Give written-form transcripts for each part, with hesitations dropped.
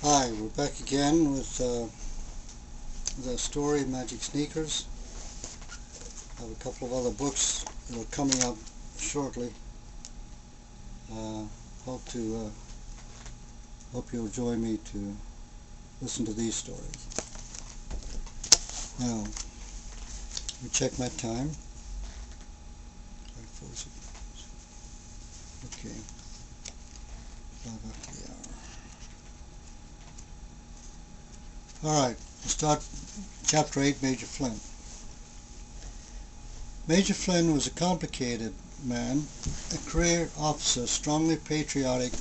Hi, we're back again with the story Magic Sneakers. I have a couple of other books that are coming up shortly. Uh, hope to hope you'll join me to listen to these stories. Now, we check my time. Okay, 5 after the hour. All right, we'll start Chapter 8, Major Flynn. Major Flynn was a complicated man, a career officer, strongly patriotic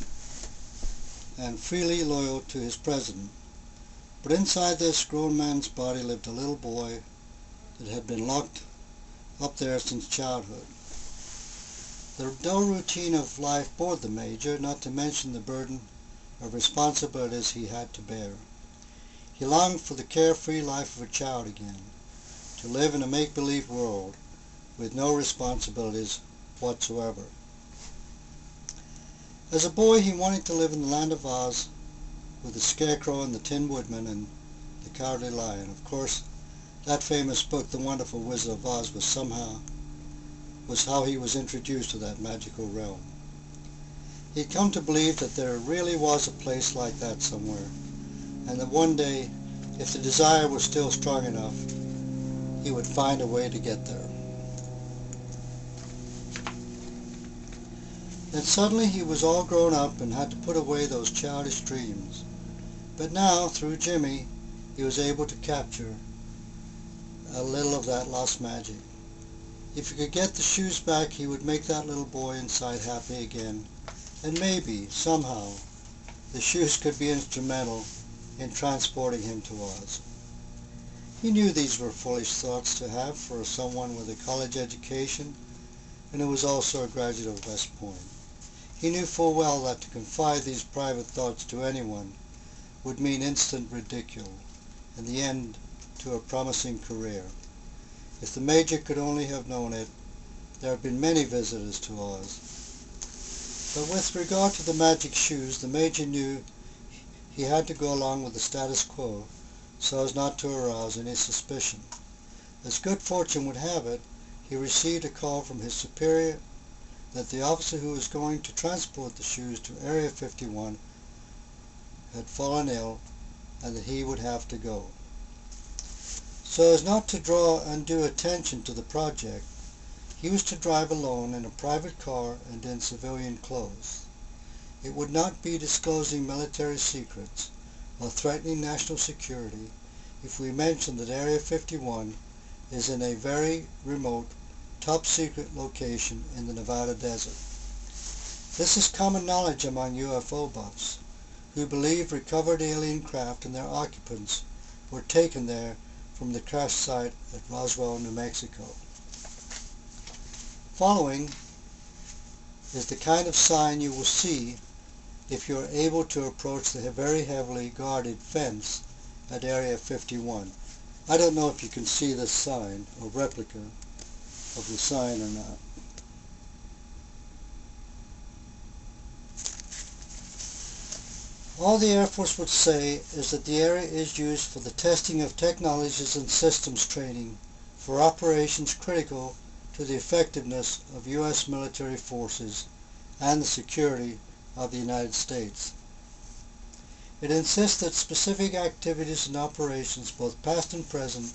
and freely loyal to his president. But inside this grown man's body lived a little boy that had been locked up there since childhood. The dull routine of life bored the major, not to mention the burden of responsibilities he had to bear. He longed for the carefree life of a child again, to live in a make-believe world with no responsibilities whatsoever. As a boy, he wanted to live in the land of Oz with the Scarecrow and the Tin Woodman and the Cowardly Lion. Of course, that famous book, The Wonderful Wizard of Oz, was how he was introduced to that magical realm. He'd come to believe that there really was a place like that somewhere, and that one day, if the desire was still strong enough, he would find a way to get there. Then suddenly he was all grown up and had to put away those childish dreams. But now, through Jimmy, he was able to capture a little of that lost magic. If he could get the shoes back, he would make that little boy inside happy again, and maybe, somehow, the shoes could be instrumental in transporting him to Oz. He knew these were foolish thoughts to have for someone with a college education, and who was also a graduate of West Point. He knew full well that to confide these private thoughts to anyone would mean instant ridicule, and the end to a promising career. If the Major could only have known it, there had been many visitors to Oz. But with regard to the magic shoes, the Major knew he had to go along with the status quo so as not to arouse any suspicion. As good fortune would have it, he received a call from his superior that the officer who was going to transport the shoes to Area 51 had fallen ill and that he would have to go. So as not to draw undue attention to the project, he was to drive alone in a private car and in civilian clothes. It would not be disclosing military secrets or threatening national security if we mentioned that Area 51 is in a very remote, top-secret location in the Nevada desert. This is common knowledge among UFO buffs, who believe recovered alien craft and their occupants were taken there from the crash site at Roswell, New Mexico. Following is the kind of sign you will see if you are able to approach the very heavily guarded fence at Area 51. I don't know if you can see this sign, or replica of the sign or not. All the Air Force would say is that the area is used for the testing of technologies and systems training for operations critical to the effectiveness of U.S. military forces and the security of the United States. It insists that specific activities and operations, both past and present,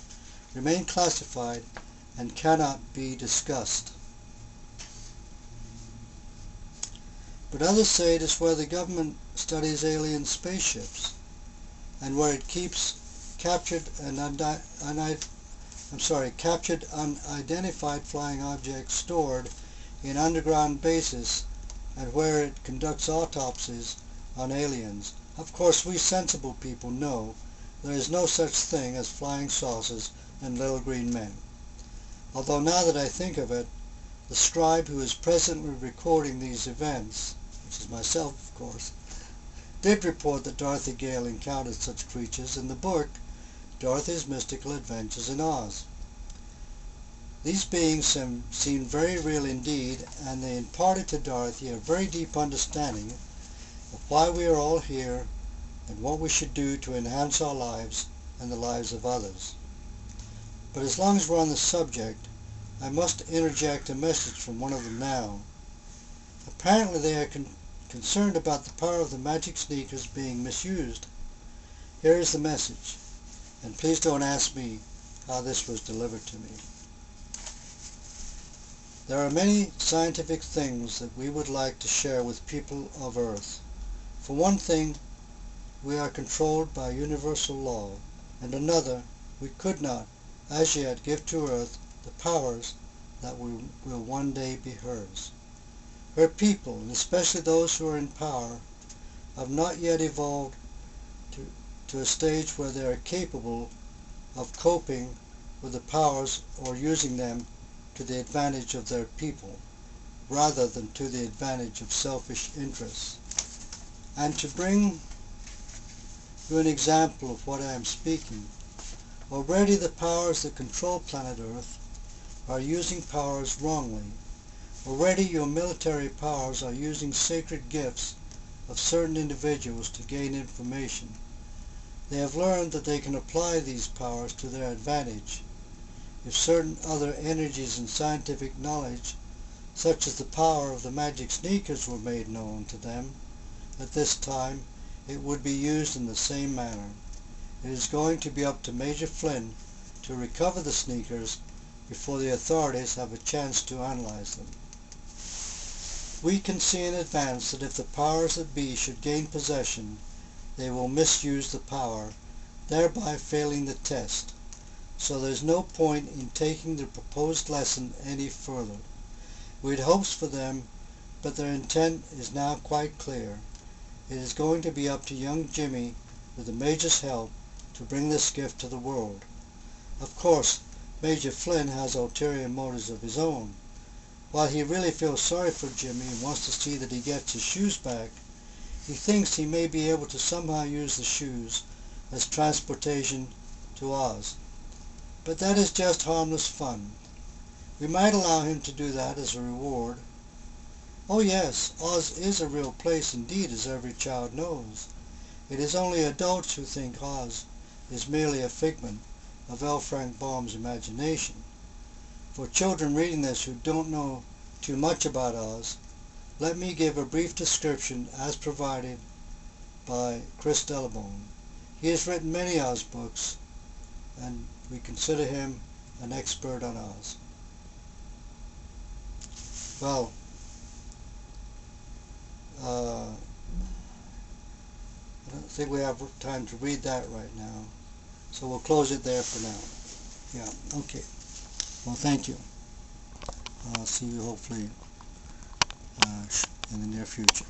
remain classified and cannot be discussed. But others say it is where the government studies alien spaceships and where it keeps captured unidentified flying objects stored in underground bases and where it conducts autopsies on aliens. Of course, we sensible people know there is no such thing as flying saucers and little green men. Although now that I think of it, the scribe who is presently recording these events, which is myself of course, did report that Dorothy Gale encountered such creatures in the book Dorothy's Mystical Adventures in Oz. These beings seemed very real indeed, and they imparted to Dorothy a very deep understanding of why we are all here and what we should do to enhance our lives and the lives of others. But as long as we're on the subject, I must interject a message from one of them now. Apparently they are concerned about the power of the magic sneakers being misused. Here is the message, and please don't ask me how this was delivered to me. There are many scientific things that we would like to share with people of Earth. For one thing, we are controlled by universal law, and another, we could not, as yet, give to Earth the powers that will one day be hers. Her people, and especially those who are in power, have not yet evolved to a stage where they are capable of coping with the powers or using them to the advantage of their people, rather than to the advantage of selfish interests. And to bring you an example of what I am speaking, already the powers that control planet Earth are using powers wrongly. Already your military powers are using sacred gifts of certain individuals to gain information. They have learned that they can apply these powers to their advantage. If certain other energies and scientific knowledge, such as the power of the magic sneakers, were made known to them at this time, it would be used in the same manner. It is going to be up to Major Flynn to recover the sneakers before the authorities have a chance to analyze them. We can see in advance that if the powers that be should gain possession, they will misuse the power, thereby failing the test. So there is no point in taking the proposed lesson any further. We had hopes for them, but their intent is now quite clear. It is going to be up to young Jimmy, with the Major's help, to bring this gift to the world. Of course, Major Flynn has ulterior motives of his own. While he really feels sorry for Jimmy and wants to see that he gets his shoes back, he thinks he may be able to somehow use the shoes as transportation to Oz. But that is just harmless fun. We might allow him to do that as a reward. Oh yes, Oz is a real place indeed, as every child knows. It is only adults who think Oz is merely a figment of L. Frank Baum's imagination. For children reading this who don't know too much about Oz, let me give a brief description as provided by Chris Delabone. He has written many Oz books, and we consider him an expert on Oz. Well, I don't think we have time to read that right now, so we'll close it there for now. Yeah, okay. Well, thank you. I'll see you hopefully in the near future.